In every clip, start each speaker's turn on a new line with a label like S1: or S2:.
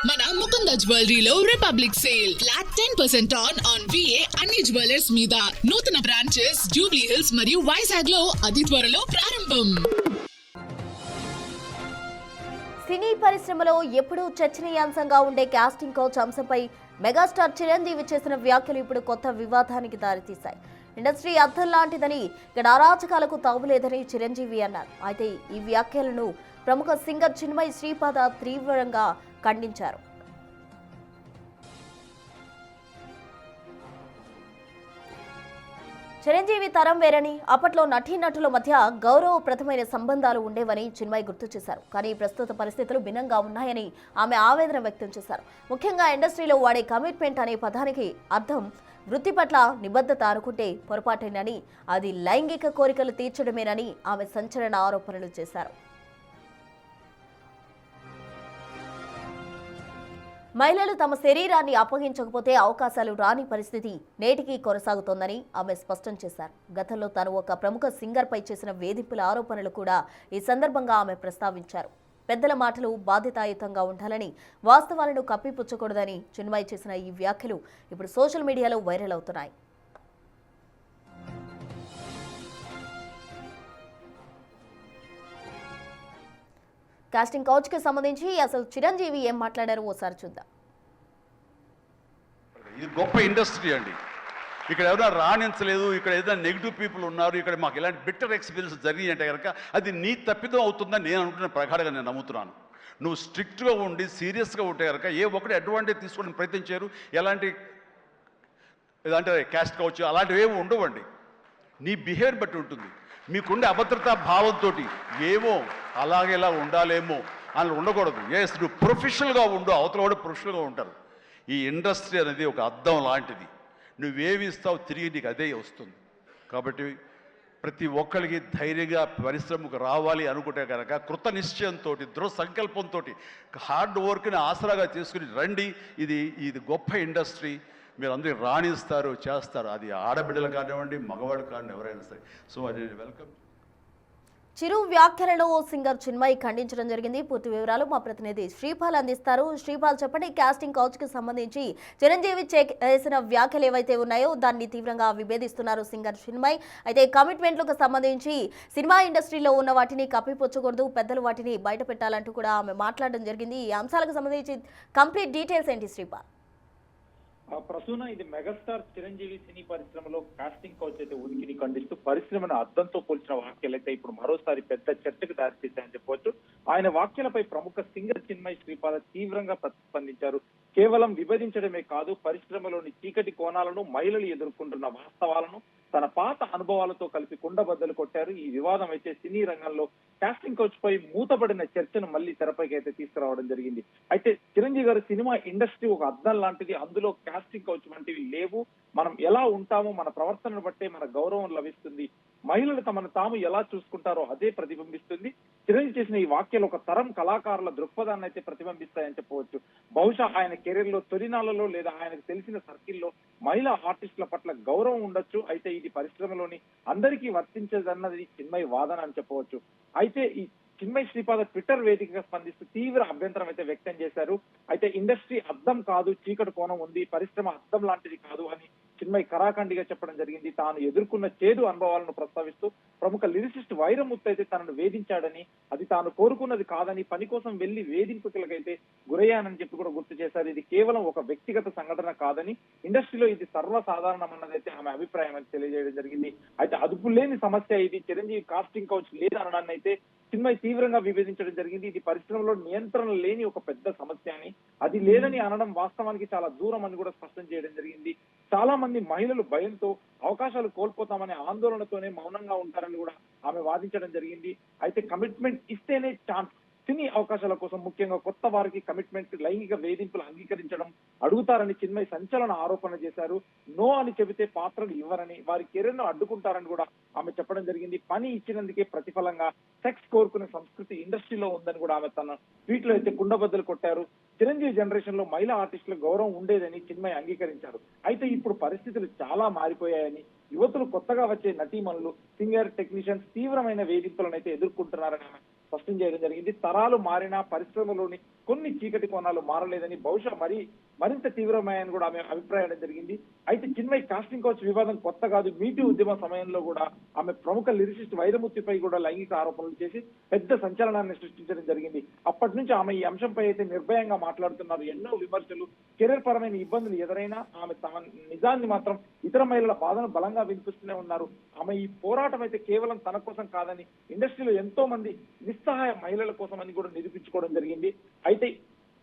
S1: మన ముకుంద జ్యువెలరీలో republic sale flat 10% on VA అన్ని జ్యువెలర్స్ మీద. నూతన బ్రాంచెస్ జూబ్లీ హిల్స్ మరియు వైజాగ్ లో అతి త్వరలో ప్రారంభం.
S2: సినీ పరిశ్రమలో ఎప్పుడూ చర్చనీయాంశంగా ఉండే కాస్టింగ్ కౌచ్ అంశంపై మెగాస్టార్ చిరంజీవి చేసిన వ్యాఖ్యలు ఇప్పుడు కొత్త వివాదానికి దారితీశాయి. ఇండస్ట్రీ అద్దం లాంటిదని, ఇక్కడ అరాచకాలకు తావులేదని చిరంజీవి అన్నారు. అయితే ఈ వ్యాఖ్యలను ప్రముఖ సింగర్ చిన్మయి శ్రీపాద తీవ్రంగా ఖండించారు. చిరంజీవి తరం వేరని, అప్పట్లో నటీనటుల మధ్య గౌరవప్రదమైన సంబంధాలు ఉండేవని చిన్మయి గుర్తు చేశారు. కానీ ప్రస్తుత పరిస్థితులు భిన్నంగా ఉన్నాయని ఆమె ఆవేదన వ్యక్తం చేశారు. ముఖ్యంగా ఇండస్ట్రీలో వాడే కమిట్మెంట్ అనే పదానికి అర్థం వృత్తి పట్ల నిబద్ధత అనుకుంటే పొరపాటేనని, అది లైంగిక కోరికలు తీర్చడమేనని ఆమె సంచలన ఆరోపణలు చేశారు. మహిళలు తమ శరీరాన్ని అప్పగించకపోతే అవకాశాలు రాని పరిస్థితి నేటికీ కొనసాగుతోందని ఆమె స్పష్టం చేశారు. గతంలో తాను ఒక ప్రముఖ సింగర్పై చేసిన వేధింపుల ఆరోపణలు కూడా ఈ సందర్భంగా ఆమె ప్రస్తావించారు. పెద్దల మాటలు బాధ్యతాయుతంగా ఉండాలని, వాస్తవాలను కప్పిపుచ్చకూడదని చిన్మయి చేసిన ఈ వ్యాఖ్యలు ఇప్పుడు సోషల్ మీడియాలో వైరల్ అవుతున్నాయి. కాస్టింగ్ కౌచ్ కి సంబంధించి అసలు చిరంజీవి ఏం మాట్లాడారో ఓసారి చూద్దాం.
S3: ఇది గొప్ప ఇండస్ట్రీ అండి. ఇక్కడ ఎవరైనా రాణించలేదు, ఇక్కడ ఏదైనా నెగిటివ్ పీపుల్ ఉన్నారు, ఇక్కడ మాకు ఇలాంటి బిట్టర్ ఎక్స్పీరియన్స్ జరిగినాయి అంటే కనుక అది నీ తప్పిదం అవుతుందని నేను అనుకుంటున్న ప్రకారంగా నేను నమ్ముతున్నాను. నువ్వు స్ట్రిక్ట్గా ఉండి సీరియస్గా ఉంటే కనుక ఏ ఒక్కటి అడ్వాంటేజ్ తీసుకోవడానికి ప్రయత్నించారు. ఎలాంటి అంటే క్యాస్ట్ కౌచ్ అలాంటివి ఏమి ఉండవండి. నీ బిహేవియర్ బట్టి ఉంటుంది. మీకుండే అభద్రతా భావంతో ఏమో అలాగేలా ఉండాలేమో అని ఉండకూడదు. ఎస్, నువ్వు ప్రొఫెషనల్గా ఉండు, అవతల కూడా ప్రొఫెషనల్గా ఉంటారు. ఈ ఇండస్ట్రీ అనేది ఒక అద్దం లాంటిది. నువ్వేమి ఇస్తావు తిరిగి నీకు అదే వస్తుంది. కాబట్టి ప్రతి ఒక్కరికి ధైర్యంగా పరిశ్రమకు రావాలి అనుకుంటే కనుక కృత నిశ్చయంతో, దృఢ సంకల్పంతో, హార్డ్ వర్క్ని ఆసరాగా చేసుకుని రండి. ఇది గొప్ప ఇండస్ట్రీ. మీరు అందరూ రాణిస్తారు, చేస్తారు. అది ఆడబిడ్డలు కానివ్వండి, మగవాళ్ళు కానివ్వండి, ఎవరైనా సరే. సో అది వెల్కమ్.
S2: చిరు వ్యాఖ్యలను సింగర్ చిన్మయి ఖండించడం జరిగింది. పూర్తి వివరాలు మా ప్రతినిధి శ్రీపాల్ అందిస్తారు. శ్రీపాల్, చెప్పండి, కాస్టింగ్ కౌచ్ కి సంబంధించి చిరంజీవి చేసిన వ్యాఖ్యలు ఏవైతే ఉన్నాయో దాన్ని తీవ్రంగా విభేదిస్తున్నారు సింగర్ చిన్మయి. అయితే కమిట్మెంట్లకు సంబంధించి సినిమా ఇండస్ట్రీలో ఉన్న వాటిని కప్పిపుచ్చకూడదు, పెద్దలు వాటిని బయట పెట్టాలంటూ కూడా ఆమె మాట్లాడడం జరిగింది. ఈ అంశాలకు సంబంధించి కంప్లీట్ డీటెయిల్స్ ఏంటి శ్రీపాల్?
S4: ప్రసూన, ఇది మెగాస్టార్ చిరంజీవి సినీ పరిశ్రమలో కాస్టింగ్ కౌచ్ అయితే ఉనికిని ఖండిస్తూ పరిశ్రమను అద్దంతో పోల్చిన వ్యాఖ్యలు అయితే ఇప్పుడు మరోసారి పెద్ద చర్చకు దారితీశాయని చెప్పవచ్చు. ఆయన వ్యాఖ్యలపై ప్రముఖ సింగర్ చిన్మయి శ్రీపాద తీవ్రంగా ప్రతిస్పందించారు. కేవలం విభజించడమే కాదు, పరిశ్రమలోని చీకటి కోణాలను, మహిళలు ఎదుర్కొంటున్న వాస్తవాలను తన పాత అనుభవాలతో కలిపి కుండబద్దలు కొట్టారు. ఈ వివాదం అయితే సినీ రంగంలో కాస్టింగ్ కౌచ్ పై మూతపడిన చర్చను మళ్ళీ తెరపైకి అయితే తీసుకురావడం జరిగింది. అయితే చిరంజీవి గారు, సినిమా ఇండస్ట్రీ ఒక అద్దం లాంటిది, అందులో కాస్టింగ్ కౌచ్ వంటివి లేవు. మనం ఎలా ఉంటామో మన ప్రవర్తనను బట్టే మన గౌరవం లభిస్తుంది. మహిళలు తమను తాము ఎలా చూసుకుంటారో అదే ప్రతిబింబిస్తుంది. చిరంజీవి చేసిన ఈ వ్యాఖ్యలు ఒక తరం కళాకారుల దృక్పథాన్ని అయితే ప్రతిబింబిస్తాయని చెప్పవచ్చు. బహుశా ఆయన కెరీర్ లో తొలినాళ్లలో లేదా ఆయనకు తెలిసిన సర్కిల్లో మహిళా ఆర్టిస్టుల పట్ల గౌరవం ఉండొచ్చు. అయితే ఇది పరిశ్రమలోని అందరికీ వర్తించదన్నది చిన్మయి వాదన అని చెప్పవచ్చు. అయితే ఈ చిన్మయి శ్రీపాద ట్విట్టర్ వేదికగా స్పందిస్తూ తీవ్ర అభ్యంతరం అయితే వ్యక్తం చేశారు. అయితే ఇండస్ట్రీ అద్దం కాదు, చీకటి కోణం ఉంది, పరిశ్రమ అద్దం లాంటిది కాదు అని చిన్మయి కరాఖండిగా చెప్పడం జరిగింది. తాను ఎదుర్కొన్న చేదు అనుభవాలను ప్రస్తావిస్తూ ప్రముఖ లిరిసిస్ట్ వైరముత్తు అయితే తనను వేధించాడని, అది తాను కోరుకున్నది కాదని, పని కోసం వెళ్లి వేధింపులకైతే గురయ్యానని చెప్పి కూడా గుర్తు చేశారు. ఇది కేవలం ఒక వ్యక్తిగత సంఘటన కాదని, ఇండస్ట్రీలో ఇది సర్వసాధారణమన్నదైతే ఆమె అభిప్రాయం అని తెలియజేయడం జరిగింది. అయితే అదుపు లేని సమస్య ఇది. చిరంజీవి కాస్టింగ్ కౌచ్ లేదనడాన్ని అయితే చిన్మయి తీవ్రంగా విభేదించడం జరిగింది. ఇది పరిశ్రమలో నియంత్రణ లేని ఒక పెద్ద సమస్య అని, అది లేదని అనడం వాస్తవానికి చాలా దూరం అని కూడా స్పష్టం చేయడం జరిగింది. చాలా మంది మహిళలు భయంతో అవకాశాలు కోల్పోతామనే ఆందోళనతోనే మౌనంగా ఉంటారని కూడా ఆమె వాదించడం జరిగింది. అయితే కమిట్మెంట్ ఇస్తేనే ఛాన్స్. సినీ అవకాశాల కోసం ముఖ్యంగా కొత్త వారికి కమిట్మెంట్, లైంగిక వేధింపులు అంగీకరించడం అడుగుతారని చిన్మయి సంచలన ఆరోపణ చేశారు. నో అని చెబితే పాత్రలు ఇవ్వరని, వారి కెరీర్ ను అడ్డుకుంటారని కూడా ఆమె చెప్పడం జరిగింది. పని ఇచ్చినందుకే ప్రతిఫలంగా సెక్స్ కోరుకునే సంస్కృతి ఇండస్ట్రీలో ఉందని కూడా ఆమె తన ట్వీట్ లో అయితే కుండబద్దలు కొట్టారు. చిరంజీవి జనరేషన్ లో మహిళా ఆర్టిస్టులకు గౌరవం ఉండేదని చిన్మయి అంగీకరించారు. అయితే ఇప్పుడు పరిస్థితులు చాలా మారిపోయాయని, యువతులు కొత్తగా వచ్చే నటీమణులు, సింగర్, టెక్నీషియన్స్ తీవ్రమైన వేధింపులను అయితే ఎదుర్కొంటున్నారని ఆమె స్పష్టం చేయడం జరిగింది. తరాలు మారినా పరిశ్రమలోని కొన్ని చీకటి కోణాలు మారలేదని, బహుశా మరింత తీవ్రమయ్యాయని కూడా ఆమె అభిప్రాయం జరిగింది. అయితే చిన్మయి కాస్టింగ్ కౌచ్ వివాదం కొత్త కాదు. మీటూ ఉద్యమ సమయంలో కూడా ఆమె ప్రముఖ లిరిసిస్ట్ వైరముత్తిపై కూడా లైంగిక ఆరోపణలు చేసి పెద్ద సంచలనాన్ని సృష్టించడం జరిగింది. అప్పటి నుంచి ఆమె ఈ అంశంపై అయితే నిర్భయంగా మాట్లాడుతున్నారు. ఎన్నో విమర్శలు, కెరీర్ పరమైన ఇబ్బందులు ఎదురైనా ఆమె తమ నిజాన్ని మాత్రం ఇతర మహిళల బాధను బలంగా వినిపిస్తూనే ఉన్నారు. ఆమె ఈ పోరాటం అయితే కేవలం తన కోసం కాదని, ఇండస్ట్రీలో ఎంతో మంది నిస్సహాయ మహిళల కోసం అని కూడా నిరూపించుకోవడం జరిగింది. అయితే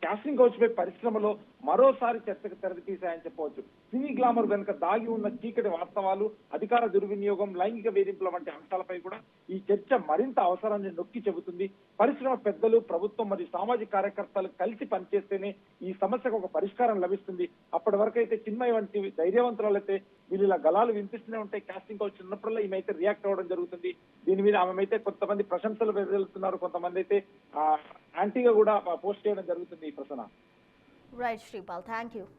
S4: కాస్టింగ్ కౌచ్ పై పరిశ్రమలో మరోసారి చర్చకు తెరతీశాయని చెప్పవచ్చు. సినీ గ్లామర్ వెనుక దాగి ఉన్న చీకటి వాస్తవాలు, అధికార దుర్వినియోగం, లైంగిక వేధింపుల వంటి అంశాలపై కూడా ఈ చర్చ మరింత అవసరాన్ని నొక్కి చెబుతుంది. పరిశ్రమ పెద్దలు, ప్రభుత్వం మరియు సామాజిక కార్యకర్తలు కలిసి పనిచేస్తేనే ఈ సమస్యకు ఒక పరిష్కారం లభిస్తుంది. అప్పటి వరకు అయితే చిన్మయి వంటి ధైర్యవంతులైతే వీళ్ళు ఇలా గలాలు వినిపిస్తూనే ఉంటాయి. కాస్టింగ్ కౌచ్ ఉన్నప్పుడల్లా ఈమె అయితే రియాక్ట్ అవ్వడం జరుగుతుంది. దీని మీద ఆమె అయితే కొంతమంది ప్రశంసలు వెళ్తున్నారు, కొంతమంది అయితే యాంటీగా కూడా పోస్ట్ చేయడం జరుగుతుంది. ఈ ప్రశ్న
S2: రైట్ శ్రీపాల్, థ్యాంక్ యూ.